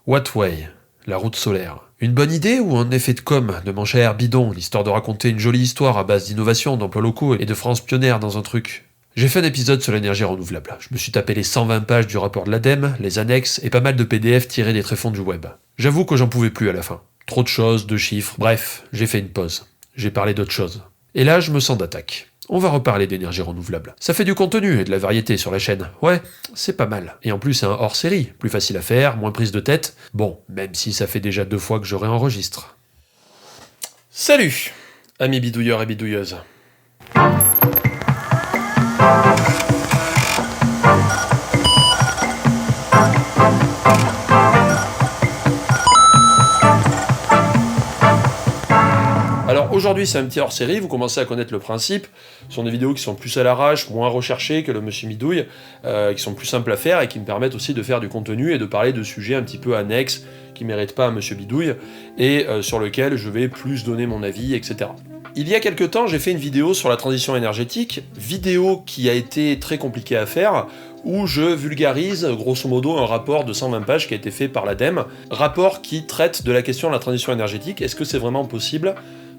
Wattway, la route solaire. Une bonne idée ou un effet de com, de manchère bidon, l'histoire de raconter une jolie histoire à base d'innovation, d'emplois locaux et de France pionnière dans un truc? J'ai fait un épisode sur l'énergie renouvelable. Je me suis tapé les 120 pages du rapport de l'ADEME, les annexes et pas mal de PDF tirés des tréfonds du web. J'avoue que j'en pouvais plus à la fin. Trop de choses, de chiffres, bref, j'ai fait une pause. J'ai parlé d'autre chose. Et là, je me sens d'attaque. On va reparler d'énergie renouvelable. Ça fait du contenu et de la variété sur la chaîne. Ouais, c'est pas mal. Et en plus, c'est un hors-série. Plus facile à faire, moins prise de tête. Bon, même si ça fait déjà 2 fois que je réenregistre. Salut, amis bidouilleurs et bidouilleuses. Alors aujourd'hui c'est un petit hors-série, vous commencez à connaître le principe, ce sont des vidéos qui sont plus à l'arrache, moins recherchées que le Monsieur Bidouille, qui sont plus simples à faire et qui me permettent aussi de faire du contenu et de parler de sujets un petit peu annexes, qui ne méritent pas un Monsieur Bidouille, et sur lesquels je vais plus donner mon avis, etc. Il y a quelques temps j'ai fait une vidéo sur la transition énergétique, vidéo qui a été très compliquée à faire, où je vulgarise grosso modo un rapport de 120 pages qui a été fait par l'ADEME, rapport qui traite de la question de la transition énergétique, est-ce que c'est vraiment possible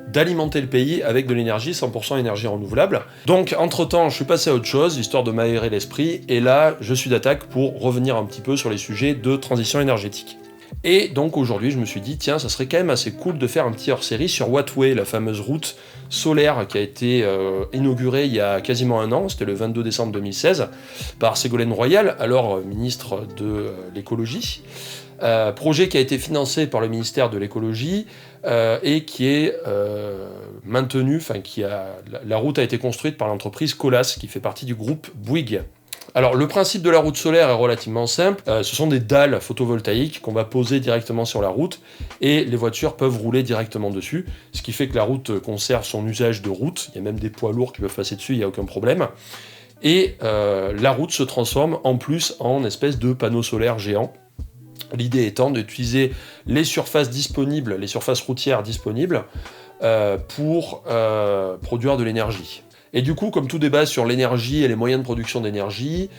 d'alimenter le pays avec de l'énergie 100% énergie renouvelable. Donc entre-temps, je suis passé à autre chose, histoire de m'aérer l'esprit, et là, je suis d'attaque pour revenir un petit peu sur les sujets de transition énergétique. Et donc aujourd'hui, je me suis dit, tiens, ça serait quand même assez cool de faire un petit hors-série sur Wattway, la fameuse route solaire qui a été inaugurée il y a quasiment un an, c'était le 22 décembre 2016, par Ségolène Royal, alors ministre de l'écologie. Projet qui a été financé par le ministère de l'écologie et qui est maintenu, la route a été construite par l'entreprise Colas qui fait partie du groupe Bouygues. Alors le principe de la route solaire est relativement simple, ce sont des dalles photovoltaïques qu'on va poser directement sur la route et les voitures peuvent rouler directement dessus, ce qui fait que la route conserve son usage de route, il y a même des poids lourds qui peuvent passer dessus, il n'y a aucun problème. Et la route se transforme en plus en espèce de panneau solaire géant. L'idée étant d'utiliser les surfaces disponibles, les surfaces routières disponibles, pour produire de l'énergie. Et du coup, comme tout débat sur l'énergie et les moyens de production d'énergie,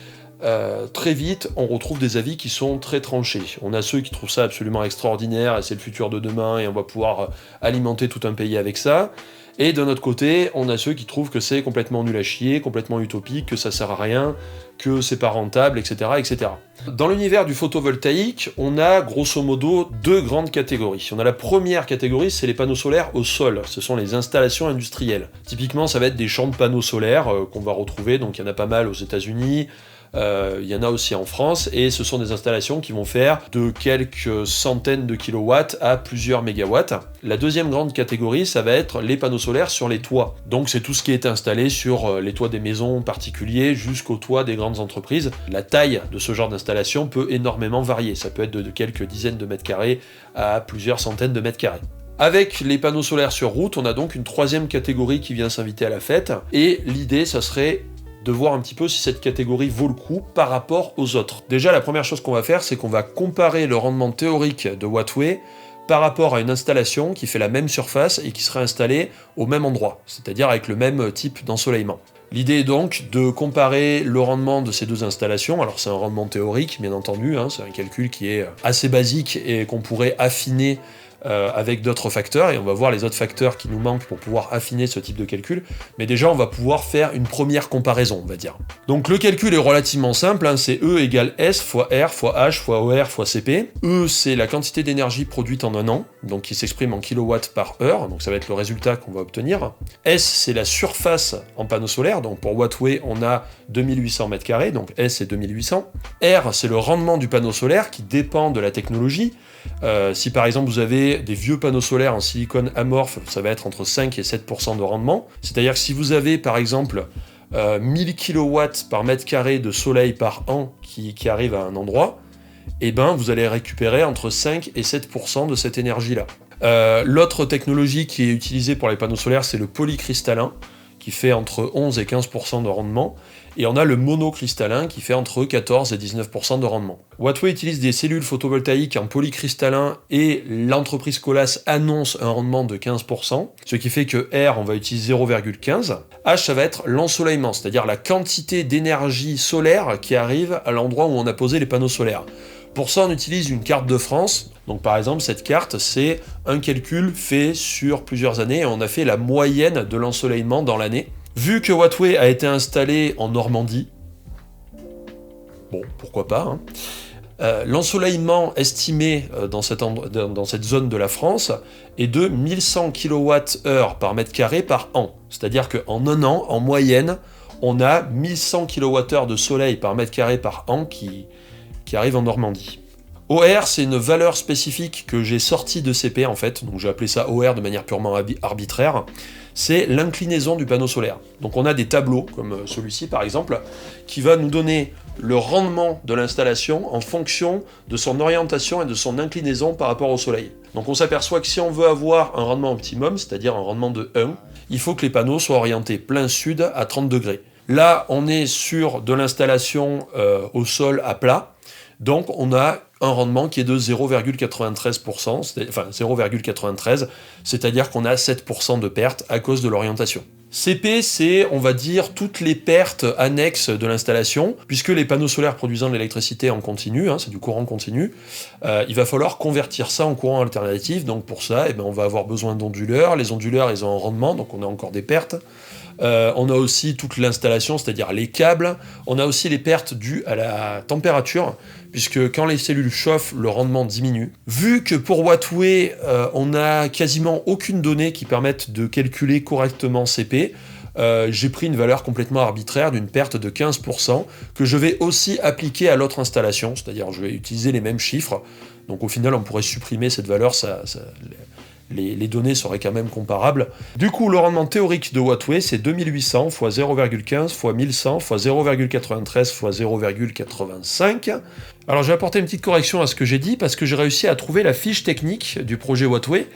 très vite, on retrouve des avis qui sont très tranchés. On a ceux qui trouvent ça absolument extraordinaire, et c'est le futur de demain, et on va pouvoir alimenter tout un pays avec ça. Et d'un autre côté, on a ceux qui trouvent que c'est complètement nul à chier, complètement utopique, que ça sert à rien, que c'est pas rentable, etc., etc. Dans l'univers du photovoltaïque, on a grosso modo 2 grandes catégories. On a la première catégorie, c'est les panneaux solaires au sol. Ce sont les installations industrielles. Typiquement, ça va être des champs de panneaux solaires qu'on va retrouver, donc il y en a pas mal aux États-Unis. Il y en a aussi en France, et ce sont des installations qui vont faire de quelques centaines de kilowatts à plusieurs mégawatts. La deuxième grande catégorie, ça va être les panneaux solaires sur les toits. Donc c'est tout ce qui est installé sur les toits des maisons particuliers jusqu'aux toits des grandes entreprises. La taille de ce genre d'installation peut énormément varier, ça peut être de quelques dizaines de mètres carrés à plusieurs centaines de mètres carrés. Avec les panneaux solaires sur route, on a donc une troisième catégorie qui vient s'inviter à la fête, et l'idée, ça serait de voir un petit peu si cette catégorie vaut le coup par rapport aux autres. Déjà, la première chose qu'on va faire, c'est qu'on va comparer le rendement théorique de Wattway par rapport à une installation qui fait la même surface et qui serait installée au même endroit, c'est-à-dire avec le même type d'ensoleillement. L'idée est donc de comparer le rendement de ces 2 installations, alors c'est un rendement théorique bien entendu, c'est un calcul qui est assez basique et qu'on pourrait affiner avec d'autres facteurs, et on va voir les autres facteurs qui nous manquent pour pouvoir affiner ce type de calcul, mais déjà on va pouvoir faire une première comparaison, on va dire. Donc le calcul est relativement simple, c'est E égale S fois R fois H fois OR fois CP. E c'est la quantité d'énergie produite en un an, donc qui s'exprime en kilowatts par heure, donc ça va être le résultat qu'on va obtenir. S c'est la surface en panneaux solaires, donc pour Wattway on a 2800 m², donc S c'est 2800. R c'est le rendement du panneau solaire qui dépend de la technologie. Si par exemple vous avez des vieux panneaux solaires en silicone amorphe, ça va être entre 5 et 7% de rendement. C'est-à-dire que si vous avez par exemple 1000 kW par mètre carré de soleil par an qui arrive à un endroit, et ben vous allez récupérer entre 5 et 7% de cette énergie-là. L'autre technologie qui est utilisée pour les panneaux solaires, c'est le polycristallin, qui fait entre 11 et 15% de rendement, et on a le monocristallin qui fait entre 14 et 19% de rendement. Wattway utilise des cellules photovoltaïques en polycristallin et l'entreprise Colas annonce un rendement de 15%, ce qui fait que R, on va utiliser 0,15. H, ça va être l'ensoleillement, c'est-à-dire la quantité d'énergie solaire qui arrive à l'endroit où on a posé les panneaux solaires. Pour ça, on utilise une carte de France. Donc par exemple, cette carte, c'est un calcul fait sur plusieurs années et on a fait la moyenne de l'ensoleillement dans l'année. Vu que Wattway a été installé en Normandie, bon, pourquoi pas, hein, l'ensoleillement estimé dans cette zone de la France est de 1100 kWh par mètre carré par an. C'est-à-dire qu'en un an, en moyenne, on a 1100 kWh de soleil par mètre carré par an qui arrive en Normandie. OR, c'est une valeur spécifique que j'ai sortie de CP en fait, donc j'ai appelé ça OR de manière purement arbitraire. C'est l'inclinaison du panneau solaire. Donc on a des tableaux, comme celui-ci par exemple, qui va nous donner le rendement de l'installation en fonction de son orientation et de son inclinaison par rapport au soleil. Donc on s'aperçoit que si on veut avoir un rendement optimum, c'est-à-dire un rendement de 1, il faut que les panneaux soient orientés plein sud à 30 degrés. Là, on est sur de l'installation au sol à plat, donc on a un rendement qui est de 0,93%, enfin 0,93, c'est-à-dire qu'on a 7% de perte à cause de l'orientation. CP, c'est, on va dire, toutes les pertes annexes de l'installation, puisque les panneaux solaires produisant de l'électricité en continu, hein, c'est du courant continu, il va falloir convertir ça en courant alternatif, donc pour ça, eh ben, on va avoir besoin d'onduleurs, les onduleurs, ils ont un rendement, donc on a encore des pertes. On a aussi toute l'installation, c'est-à-dire les câbles, on a aussi les pertes dues à la température, puisque quand les cellules chauffent, le rendement diminue. Vu que pour Wattway, on n'a quasiment aucune donnée qui permette de calculer correctement CP, j'ai pris une valeur complètement arbitraire d'une perte de 15% que je vais aussi appliquer à l'autre installation, c'est-à-dire je vais utiliser les mêmes chiffres, donc au final on pourrait supprimer cette valeur, les données seraient quand même comparables. Du coup, le rendement théorique de Wattway, c'est 2800 x 0,15 x 1100 x 0,93 x 0,85. Alors j'ai apporté une petite correction à ce que j'ai dit, parce que j'ai réussi à trouver la fiche technique du projet Wattway,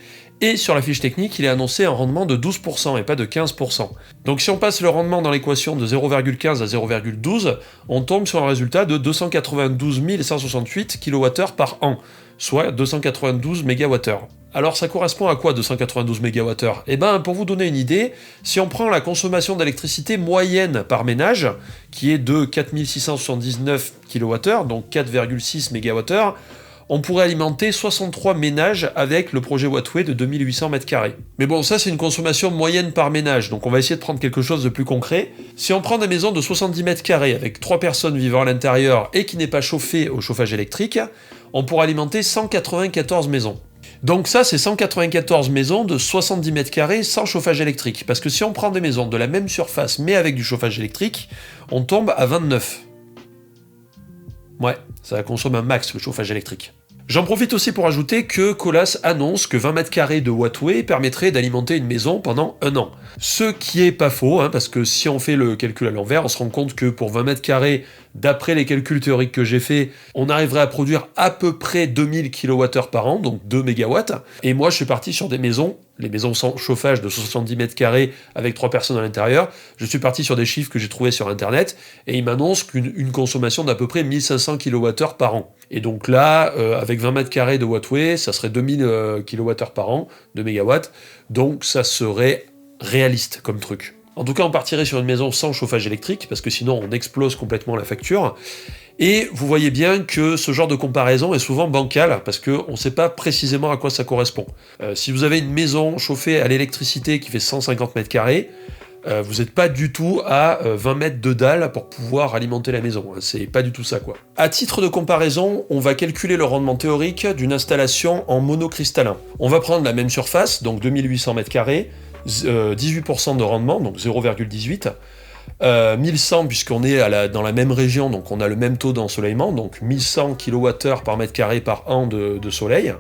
et sur la fiche technique, il est annoncé un rendement de 12% et pas de 15%. Donc si on passe le rendement dans l'équation de 0,15 à 0,12, on tombe sur un résultat de 292 168 kWh par an, soit 292 MWh. Alors ça correspond à quoi 292 MWh? Eh bien, pour vous donner une idée, si on prend la consommation d'électricité moyenne par ménage, qui est de 4679 kWh, donc 4,6 MWh, on pourrait alimenter 63 ménages avec le projet Wattway de 2800 m². Mais bon, ça c'est une consommation moyenne par ménage, donc on va essayer de prendre quelque chose de plus concret. Si on prend des maisons de 70 m² avec 3 personnes vivant à l'intérieur et qui n'est pas chauffée au chauffage électrique, on pourra alimenter 194 maisons. Donc ça, c'est 194 maisons de 70 m² sans chauffage électrique. Parce que si on prend des maisons de la même surface, mais avec du chauffage électrique, on tombe à 29. Ouais, ça consomme un max, le chauffage électrique. J'en profite aussi pour ajouter que Colas annonce que 20 m² de Wattway permettrait d'alimenter une maison pendant un an. Ce qui est pas faux, hein, parce que si on fait le calcul à l'envers, on se rend compte que pour 20 m², d'après les calculs théoriques que j'ai faits, on arriverait à produire à peu près 2000 kWh par an, donc 2 MW. Et moi, je suis parti sur des maisons, les maisons sans chauffage de 70 m² avec 3 personnes à l'intérieur. Je suis parti sur des chiffres que j'ai trouvés sur Internet, et ils m'annoncent qu'une consommation d'à peu près 1500 kWh par an. Et donc là, avec 20 m² de Wattway, ça serait 2000 kWh par an, 2 MW, donc ça serait réaliste comme truc. En tout cas, on partirait sur une maison sans chauffage électrique, parce que sinon on explose complètement la facture. Et vous voyez bien que ce genre de comparaison est souvent bancal, parce qu'on ne sait pas précisément à quoi ça correspond. Si vous avez une maison chauffée à l'électricité qui fait 150 m², vous n'êtes pas du tout à 20 mètres de dalle pour pouvoir alimenter la maison. C'est pas du tout ça, quoi. À titre de comparaison, on va calculer le rendement théorique d'une installation en monocristallin. On va prendre la même surface, donc 2800 m², 18% de rendement, donc 0,18, 1100 puisqu'on est dans la même région, donc on a le même taux d'ensoleillement, donc 1100 kWh par mètre carré par an de soleil.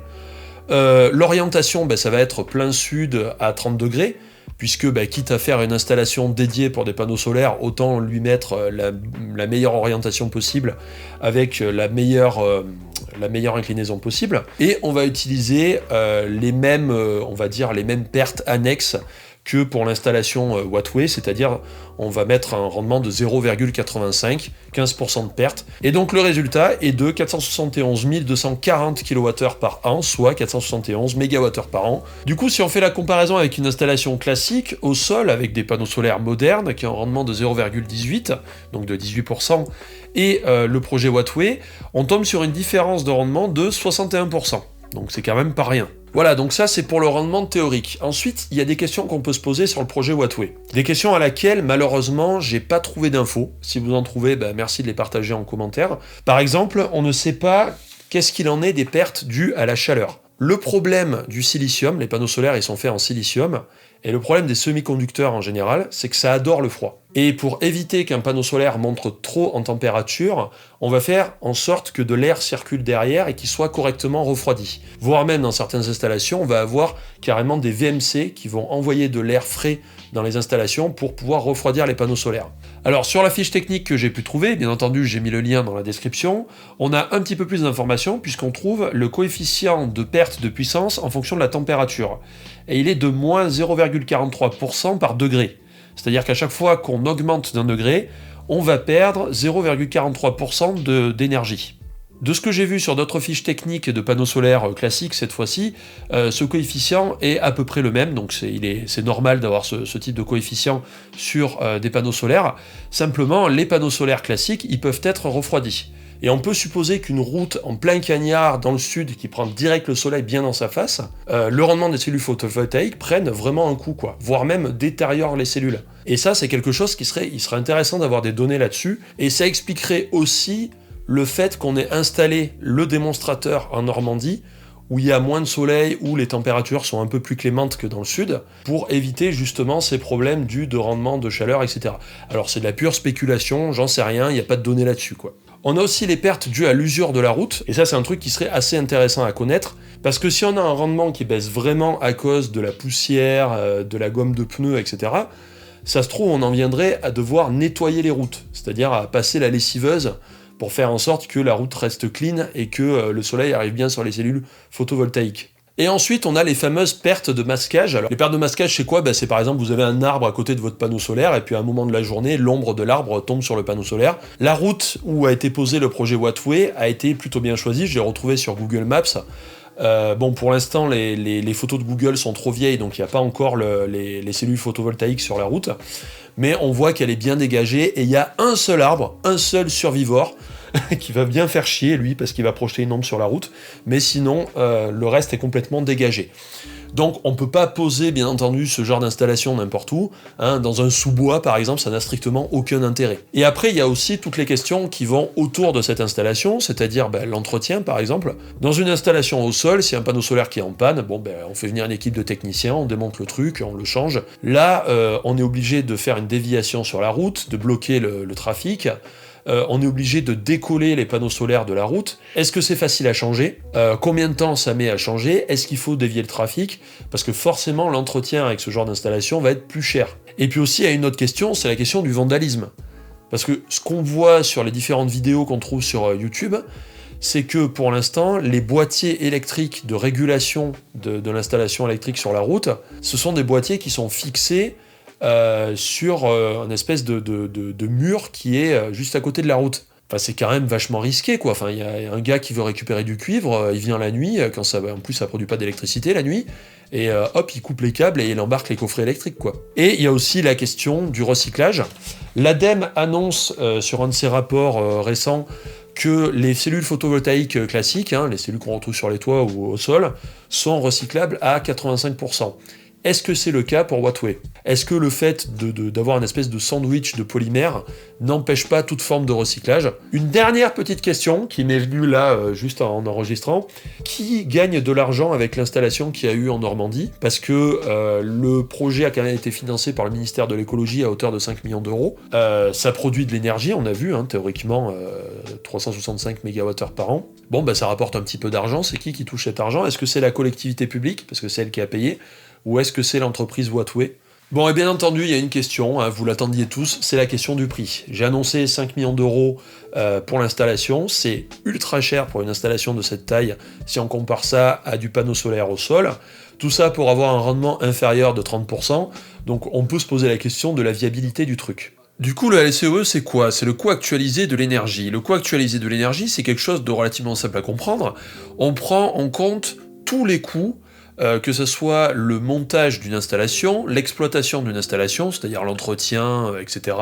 L'orientation, ça va être plein sud à 30 degrés, puisque quitte à faire une installation dédiée pour des panneaux solaires, autant lui mettre la meilleure orientation possible avec la meilleure inclinaison possible. Et on va utiliser les mêmes pertes annexes que pour l'installation Wattway, c'est-à-dire on va mettre un rendement de 0,85, 15% de perte. Et donc le résultat est de 471 240 kWh par an, soit 471 MWh par an. Du coup, si on fait la comparaison avec une installation classique au sol, avec des panneaux solaires modernes, qui ont un rendement de 0,18, donc de 18%, et le projet Wattway, on tombe sur une différence de rendement de 61%. Donc c'est quand même pas rien. Voilà, donc ça c'est pour le rendement théorique. Ensuite, il y a des questions qu'on peut se poser sur le projet Wattway. Des questions à laquelle, malheureusement, j'ai pas trouvé d'infos. Si vous en trouvez, merci de les partager en commentaire. Par exemple, on ne sait pas qu'est-ce qu'il en est des pertes dues à la chaleur. Le problème du silicium, les panneaux solaires ils sont faits en silicium, et le problème des semi-conducteurs en général, c'est que ça adore le froid. Et pour éviter qu'un panneau solaire monte trop en température, on va faire en sorte que de l'air circule derrière et qu'il soit correctement refroidi. Voire même dans certaines installations, on va avoir carrément des VMC qui vont envoyer de l'air frais dans les installations pour pouvoir refroidir les panneaux solaires. Alors sur la fiche technique que j'ai pu trouver, bien entendu j'ai mis le lien dans la description, on a un petit peu plus d'informations puisqu'on trouve le coefficient de perte de puissance en fonction de la température. Et il est de moins 0,43% par degré. C'est-à-dire qu'à chaque fois qu'on augmente d'un degré, on va perdre 0,43% d'énergie. De ce que j'ai vu sur d'autres fiches techniques de panneaux solaires classiques cette fois-ci, ce coefficient est à peu près le même, donc c'est normal d'avoir ce type de coefficient sur des panneaux solaires. Simplement, les panneaux solaires classiques, ils peuvent être refroidis. Et on peut supposer qu'une route en plein cagnard dans le sud qui prend direct le soleil bien dans sa face, le rendement des cellules photovoltaïques prenne vraiment un coup, voire même détériore les cellules. Et ça, c'est quelque chose il serait intéressant d'avoir des données là-dessus, et ça expliquerait aussi le fait qu'on ait installé le démonstrateur en Normandie, où il y a moins de soleil, où les températures sont un peu plus clémentes que dans le sud, pour éviter justement ces problèmes dus de rendement, de chaleur, etc. Alors c'est de la pure spéculation, j'en sais rien, il n'y a pas de données là-dessus, On a aussi les pertes dues à l'usure de la route, et ça c'est un truc qui serait assez intéressant à connaître, parce que si on a un rendement qui baisse vraiment à cause de la poussière, de la gomme de pneus, etc., ça se trouve on en viendrait à devoir nettoyer les routes, c'est-à-dire à passer la lessiveuse pour faire en sorte que la route reste clean et que le soleil arrive bien sur les cellules photovoltaïques. Et ensuite, on a les fameuses pertes de masquage. Alors, les pertes de masquage, c'est quoi ? C'est par exemple, vous avez un arbre à côté de votre panneau solaire, et puis à un moment de la journée, l'ombre de l'arbre tombe sur le panneau solaire. La route où a été posé le projet Wattway a été plutôt bien choisie, je l'ai retrouvé sur Google Maps. Pour l'instant, les photos de Google sont trop vieilles, donc il n'y a pas encore les cellules photovoltaïques sur la route. Mais on voit qu'elle est bien dégagée, et il y a un seul arbre, un seul survivor, qui va bien faire chier, lui, parce qu'il va projeter une ombre sur la route, mais sinon, le reste est complètement dégagé. Donc on ne peut pas poser, bien entendu, ce genre d'installation n'importe où. Dans un sous-bois, par exemple, ça n'a strictement aucun intérêt. Et après, il y a aussi toutes les questions qui vont autour de cette installation, c'est-à-dire l'entretien, par exemple. Dans une installation au sol, si un panneau solaire qui est en panne, on fait venir une équipe de techniciens, on démonte le truc, on le change. Là, on est obligé de faire une déviation sur la route, de bloquer le trafic. On est obligé de décoller les panneaux solaires de la route. Est-ce que c'est facile à changer ? Combien de temps ça met à changer ? Est-ce qu'il faut dévier le trafic ? Parce que forcément, l'entretien avec ce genre d'installation va être plus cher. Et puis aussi, il y a une autre question, c'est la question du vandalisme. Parce que ce qu'on voit sur les différentes vidéos qu'on trouve sur YouTube, c'est que pour l'instant, les boîtiers électriques de régulation de l'installation électrique sur la route, ce sont des boîtiers qui sont fixés sur une espèce de mur qui est juste à côté de la route. Enfin, c'est quand même vachement risqué, il y a un gars qui veut récupérer du cuivre, il vient la nuit, en plus ça produit pas d'électricité la nuit, et il coupe les câbles et il embarque les coffrets électriques, Et il y a aussi la question du recyclage. L'ADEME annonce sur un de ses rapports récents que les cellules photovoltaïques classiques, les cellules qu'on retrouve sur les toits ou au sol, sont recyclables à 85%. Est-ce que c'est le cas pour Wattway ? Est-ce que le fait d'avoir une espèce de sandwich de polymère n'empêche pas toute forme de recyclage ? Une dernière petite question qui m'est venue là, juste en enregistrant. Qui gagne de l'argent avec l'installation qu'il y a eu en Normandie ? Parce que le projet a quand même été financé par le ministère de l'écologie à hauteur de 5 millions d'euros. Ça produit de l'énergie, on a vu, théoriquement, 365 MWh par an. Ça rapporte un petit peu d'argent. C'est qui touche cet argent ? Est-ce que c'est la collectivité publique, parce que c'est elle qui a payé ? Ou est-ce que c'est l'entreprise Wattway ? Bon, et bien entendu, il y a une question, hein, vous l'attendiez tous, c'est la question du prix. J'ai annoncé 5 millions d'euros pour l'installation, c'est ultra cher pour une installation de cette taille si on compare ça à du panneau solaire au sol. Tout ça pour avoir un rendement inférieur de 30%, donc on peut se poser la question de la viabilité du truc. Du coup, le LCOE, c'est quoi? C'est le coût actualisé de l'énergie. Le coût actualisé de l'énergie, c'est quelque chose de relativement simple à comprendre. On prend en compte tous les coûts, que ce soit le montage d'une installation, l'exploitation d'une installation, c'est-à-dire l'entretien, etc.,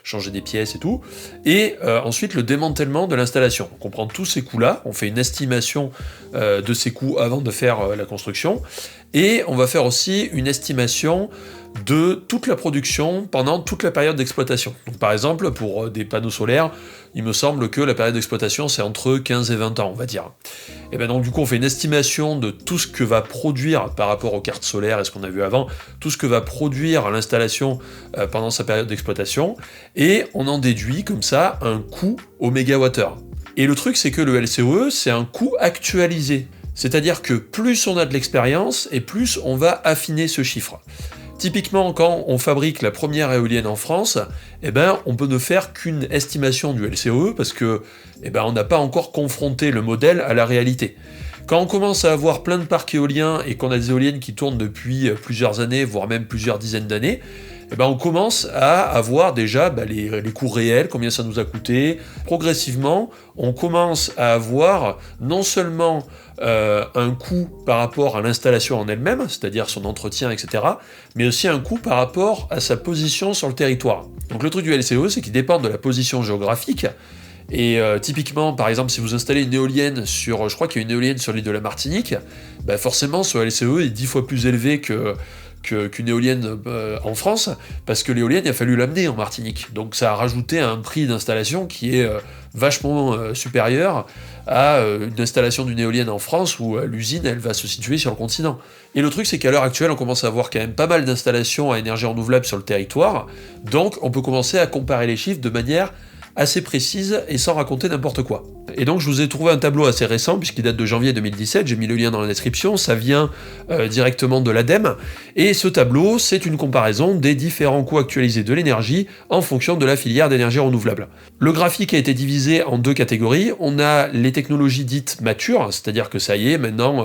changer des pièces et tout, et ensuite le démantèlement de l'installation. Donc on prend tous ces coûts-là, on fait une estimation de ces coûts avant de faire la construction, et on va faire aussi une estimation de toute la production pendant toute la période d'exploitation. Donc par exemple, pour des panneaux solaires, il me semble que la période d'exploitation c'est entre 15 et 20 ans, on va dire. Et bien donc du coup on fait une estimation de tout ce que va produire par rapport aux cartes solaires et ce qu'on a vu avant, tout ce que va produire l'installation pendant sa période d'exploitation, et on en déduit comme ça un coût au mégawattheure. Et le truc c'est que le LCOE c'est un coût actualisé, c'est-à-dire que plus on a de l'expérience et plus on va affiner ce chiffre. Typiquement, quand on fabrique la première éolienne en France, on peut ne faire qu'une estimation du LCOE parce que on n'a pas encore confronté le modèle à la réalité. Quand on commence à avoir plein de parcs éoliens et qu'on a des éoliennes qui tournent depuis plusieurs années, voire même plusieurs dizaines d'années, on commence à avoir déjà les coûts réels, combien ça nous a coûté. Progressivement, on commence à avoir non seulement un coût par rapport à l'installation en elle-même, c'est-à-dire son entretien, etc., mais aussi un coût par rapport à sa position sur le territoire. Donc le truc du LCOE, c'est qu'il dépend de la position géographique. Et typiquement, par exemple, si vous installez une éolienne sur, je crois qu'il y a une éolienne sur l'île de la Martinique, forcément, ce LCOE est 10 fois plus élevé qu'une éolienne en France, parce que l'éolienne, il a fallu l'amener en Martinique. Donc ça a rajouté un prix d'installation qui est vachement supérieur à une installation d'une éolienne en France où l'usine, elle va se situer sur le continent. Et le truc, c'est qu'à l'heure actuelle, on commence à avoir quand même pas mal d'installations à énergie renouvelable sur le territoire, donc on peut commencer à comparer les chiffres de manière assez précise et sans raconter n'importe quoi. Et donc je vous ai trouvé un tableau assez récent, puisqu'il date de janvier 2017, j'ai mis le lien dans la description, ça vient directement de l'ADEME, et ce tableau, c'est une comparaison des différents coûts actualisés de l'énergie en fonction de la filière d'énergie renouvelable. Le graphique a été divisé en deux catégories, on a les technologies dites matures, c'est-à-dire que ça y est, maintenant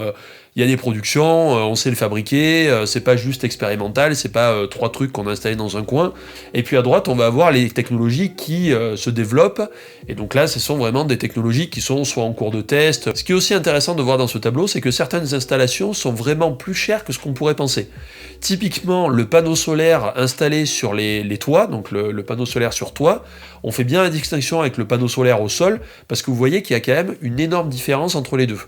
il y a des productions, on sait le fabriquer, c'est pas juste expérimental, c'est pas trois trucs qu'on a installés dans un coin. Et puis à droite, on va avoir les technologies qui se développent, et donc là, ce sont vraiment des technologies qui sont soit en cours de test. Ce qui est aussi intéressant de voir dans ce tableau, c'est que certaines installations sont vraiment plus chères que ce qu'on pourrait penser. Typiquement, le panneau solaire installé sur les toits, donc le panneau solaire sur toit, on fait bien la distinction avec le panneau solaire au sol, parce que vous voyez qu'il y a quand même une énorme différence entre les deux.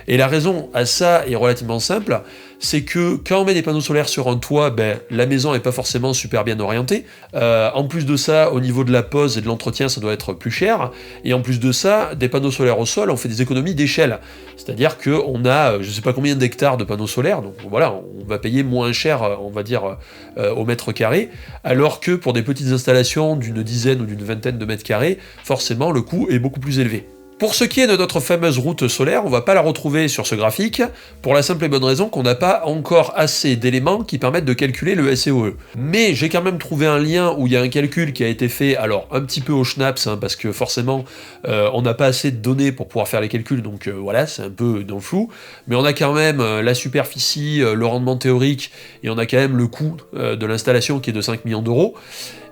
Et la raison à ça est relativement simple, c'est que quand on met des panneaux solaires sur un toit, la maison n'est pas forcément super bien orientée. En plus de ça, au niveau de la pose et de l'entretien, ça doit être plus cher. Et en plus de ça, des panneaux solaires au sol, on fait des économies d'échelle. C'est-à-dire qu'on a, je ne sais pas combien d'hectares de panneaux solaires, donc voilà, on va payer moins cher, on va dire, au mètre carré, alors que pour des petites installations d'une dizaine ou d'une vingtaine de mètres carrés, forcément, le coût est beaucoup plus élevé. Pour ce qui est de notre fameuse route solaire, on va pas la retrouver sur ce graphique, pour la simple et bonne raison qu'on n'a pas encore assez d'éléments qui permettent de calculer le LCOE. Mais j'ai quand même trouvé un lien où il y a un calcul qui a été fait, alors un petit peu au schnaps, parce que forcément on n'a pas assez de données pour pouvoir faire les calculs, donc voilà, c'est un peu dans le flou, mais on a quand même la superficie, le rendement théorique, et on a quand même le coût de l'installation qui est de 5 millions d'euros.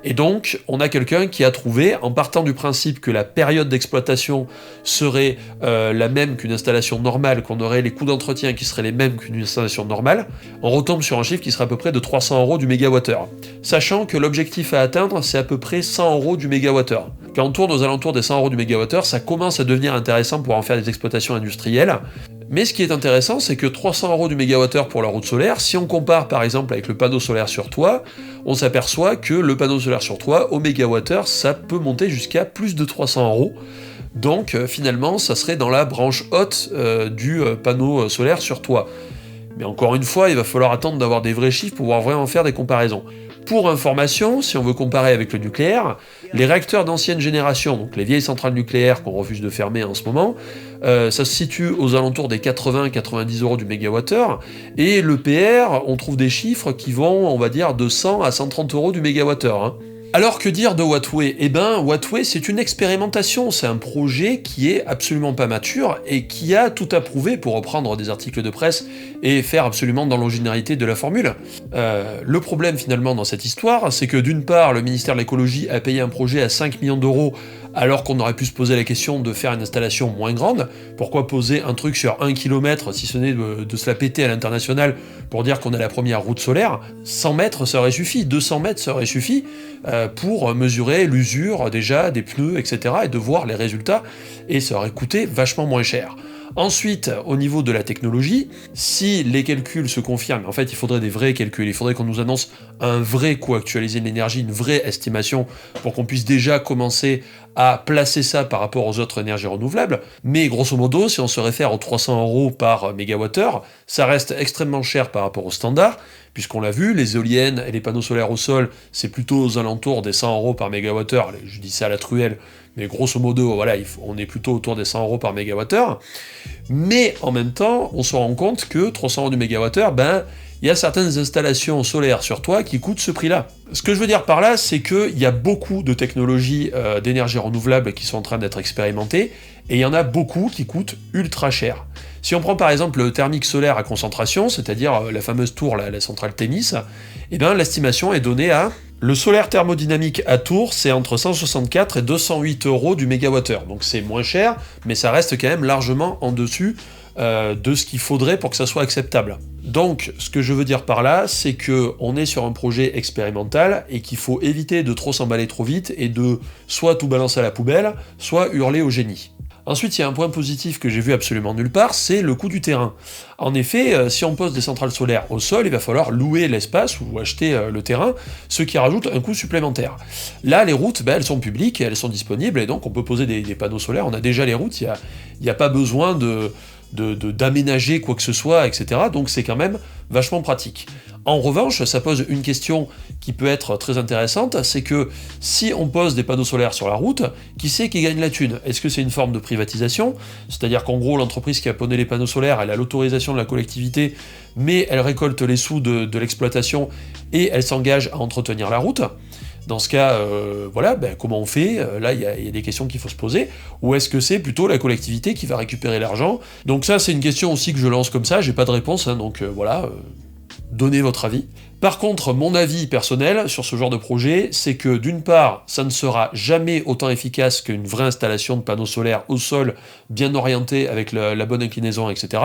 Et donc, on a quelqu'un qui a trouvé, en partant du principe que la période d'exploitation serait la même qu'une installation normale, qu'on aurait les coûts d'entretien qui seraient les mêmes qu'une installation normale, on retombe sur un chiffre qui serait à peu près de 300 € du mégawattheure. Sachant que l'objectif à atteindre, c'est à peu près 100 € du mégawattheure. Quand on tourne aux alentours des 100 € du mégawattheure, ça commence à devenir intéressant pour en faire des exploitations industrielles. Mais ce qui est intéressant, c'est que 300 € du mégawattheure pour la route solaire, si on compare par exemple avec le panneau solaire sur toit, on s'aperçoit que le panneau solaire sur toit, au mégawattheure, ça peut monter jusqu'à plus de 300 €. Donc finalement, ça serait dans la branche haute du panneau solaire sur toit. Mais encore une fois, il va falloir attendre d'avoir des vrais chiffres pour pouvoir vraiment faire des comparaisons. Pour information, si on veut comparer avec le nucléaire, les réacteurs d'ancienne génération, donc les vieilles centrales nucléaires qu'on refuse de fermer en ce moment, ça se situe aux alentours des 80-90 euros du mégawattheure, et l'EPR, on trouve des chiffres qui vont, on va dire, de 100 à 130 euros du mégawattheure, hein. Alors que dire de Wattway? Eh ben, Wattway, c'est une expérimentation, c'est un projet qui est absolument pas mature et qui a tout à prouver, pour reprendre des articles de presse et faire absolument dans l'originalité de la formule. Le problème finalement dans cette histoire, c'est que d'une part, le ministère de l'écologie a payé un projet à 5 millions d'euros alors qu'on aurait pu se poser la question de faire une installation moins grande. Pourquoi poser un truc sur 1 km, si ce n'est de se la péter à l'international pour dire qu'on a la première route solaire? 100 mètres, ça aurait suffi, 200 mètres, ça aurait suffi pour mesurer l'usure déjà des pneus, etc. et de voir les résultats, et ça aurait coûté vachement moins cher. Ensuite, au niveau de la technologie, si les calculs se confirment, en fait il faudrait des vrais calculs, il faudrait qu'on nous annonce un vrai coût actualisé de l'énergie, une vraie estimation, pour qu'on puisse déjà commencer à placer ça par rapport aux autres énergies renouvelables, mais grosso modo, si on se réfère aux 300 euros par mégawattheure, ça reste extrêmement cher par rapport au standard, puisqu'on l'a vu, les éoliennes et les panneaux solaires au sol, c'est plutôt aux alentours des 100 euros par mégawattheure, je dis ça à la truelle, mais grosso modo, voilà, on est plutôt autour des 100 euros par mégawattheure, mais en même temps, on se rend compte que 300 euros du mégawattheure, ben, il y a certaines installations solaires sur toit qui coûtent ce prix-là. Ce que je veux dire par là, c'est qu'il y a beaucoup de technologies d'énergie renouvelable qui sont en train d'être expérimentées, et il y en a beaucoup qui coûtent ultra cher. Si on prend par exemple le thermique solaire à concentration, c'est-à-dire la fameuse tour, la centrale Thémis, eh bien l'estimation est donnée à... Le solaire thermodynamique à Tours, c'est entre 164 et 208 euros du mégawattheure, donc c'est moins cher, mais ça reste quand même largement en dessus de ce qu'il faudrait pour que ça soit acceptable. Donc, ce que je veux dire par là, c'est qu'on est sur un projet expérimental et qu'il faut éviter de trop s'emballer trop vite et de soit tout balancer à la poubelle, soit hurler au génie. Ensuite, il y a un point positif que j'ai vu absolument nulle part, c'est le coût du terrain. En effet, si on pose des centrales solaires au sol, il va falloir louer l'espace ou acheter le terrain, ce qui rajoute un coût supplémentaire. Là, les routes, elles sont publiques, elles sont disponibles, et donc on peut poser des panneaux solaires, on a déjà les routes, il n'y a pas besoin d'aménager quoi que ce soit, etc. Donc c'est quand même vachement pratique. En revanche, ça pose une question qui peut être très intéressante, c'est que si on pose des panneaux solaires sur la route, qui c'est qui gagne la thune? Est-ce que c'est une forme de privatisation? C'est-à-dire qu'en gros, l'entreprise qui a poney les panneaux solaires, elle a l'autorisation de la collectivité, mais elle récolte les sous de l'exploitation et elle s'engage à entretenir la route. Dans ce cas, voilà, comment on fait? Là, il y a des questions qu'il faut se poser. Ou est-ce que c'est plutôt la collectivité qui va récupérer l'argent? Donc ça, c'est une question aussi que je lance comme ça, j'ai pas de réponse, hein, donc voilà, donnez votre avis. Par contre, mon avis personnel sur ce genre de projet, c'est que d'une part, ça ne sera jamais autant efficace qu'une vraie installation de panneaux solaires au sol, bien orienté, avec la bonne inclinaison, etc.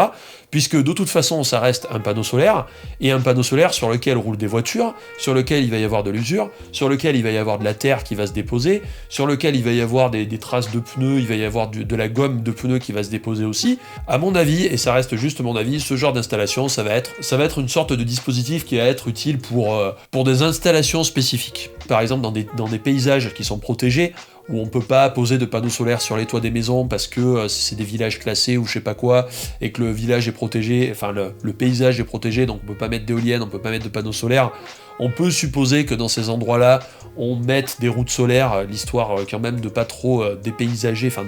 Puisque de toute façon, ça reste un panneau solaire, et un panneau solaire sur lequel roulent des voitures, sur lequel il va y avoir de l'usure, sur lequel il va y avoir de la terre qui va se déposer, sur lequel il va y avoir des traces de pneus, il va y avoir de la gomme de pneus qui va se déposer aussi. À mon avis, et ça reste juste mon avis, ce genre d'installation, ça va être une sorte de dispositif qui va être utile pour des installations spécifiques. Par exemple, dans des paysages qui sont protégés, où on peut pas poser de panneaux solaires sur les toits des maisons parce que c'est des villages classés ou je sais pas quoi, et que le village est protégé, enfin le paysage est protégé, donc on peut pas mettre d'éoliennes, on peut pas mettre de panneaux solaires. On peut supposer que dans ces endroits-là, on mette des routes solaires, l'histoire quand même de pas trop dépaysager, enfin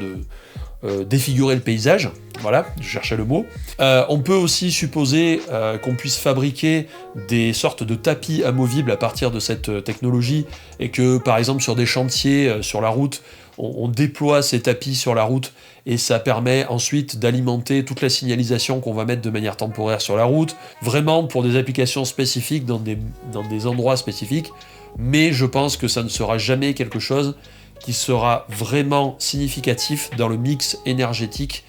défigurer le paysage, voilà, je cherchais le mot. On peut aussi supposer qu'on puisse fabriquer des sortes de tapis amovibles à partir de cette technologie, et que par exemple sur des chantiers, sur la route, on déploie ces tapis sur la route, et ça permet ensuite d'alimenter toute la signalisation qu'on va mettre de manière temporaire sur la route, vraiment pour des applications spécifiques dans des endroits spécifiques, mais je pense que ça ne sera jamais quelque chose qui sera vraiment significatif dans le mix énergétique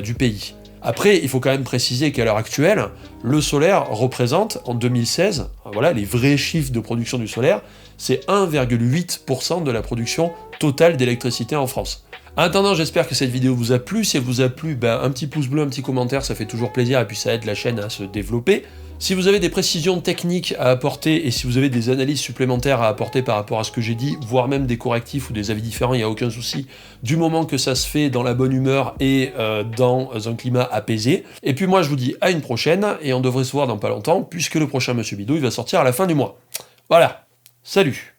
du pays. Après, il faut quand même préciser qu'à l'heure actuelle, le solaire représente, en 2016, voilà, les vrais chiffres de production du solaire, c'est 1,8% de la production totale d'électricité en France. En attendant, j'espère que cette vidéo vous a plu. Si elle vous a plu, un petit pouce bleu, un petit commentaire, ça fait toujours plaisir, et puis ça aide la chaîne à se développer. Si vous avez des précisions techniques à apporter, et si vous avez des analyses supplémentaires à apporter par rapport à ce que j'ai dit, voire même des correctifs ou des avis différents, il n'y a aucun souci, du moment que ça se fait dans la bonne humeur et dans un climat apaisé. Et puis moi je vous dis à une prochaine, et on devrait se voir dans pas longtemps, puisque le prochain Monsieur Bidouille va sortir à la fin du mois. Voilà, salut.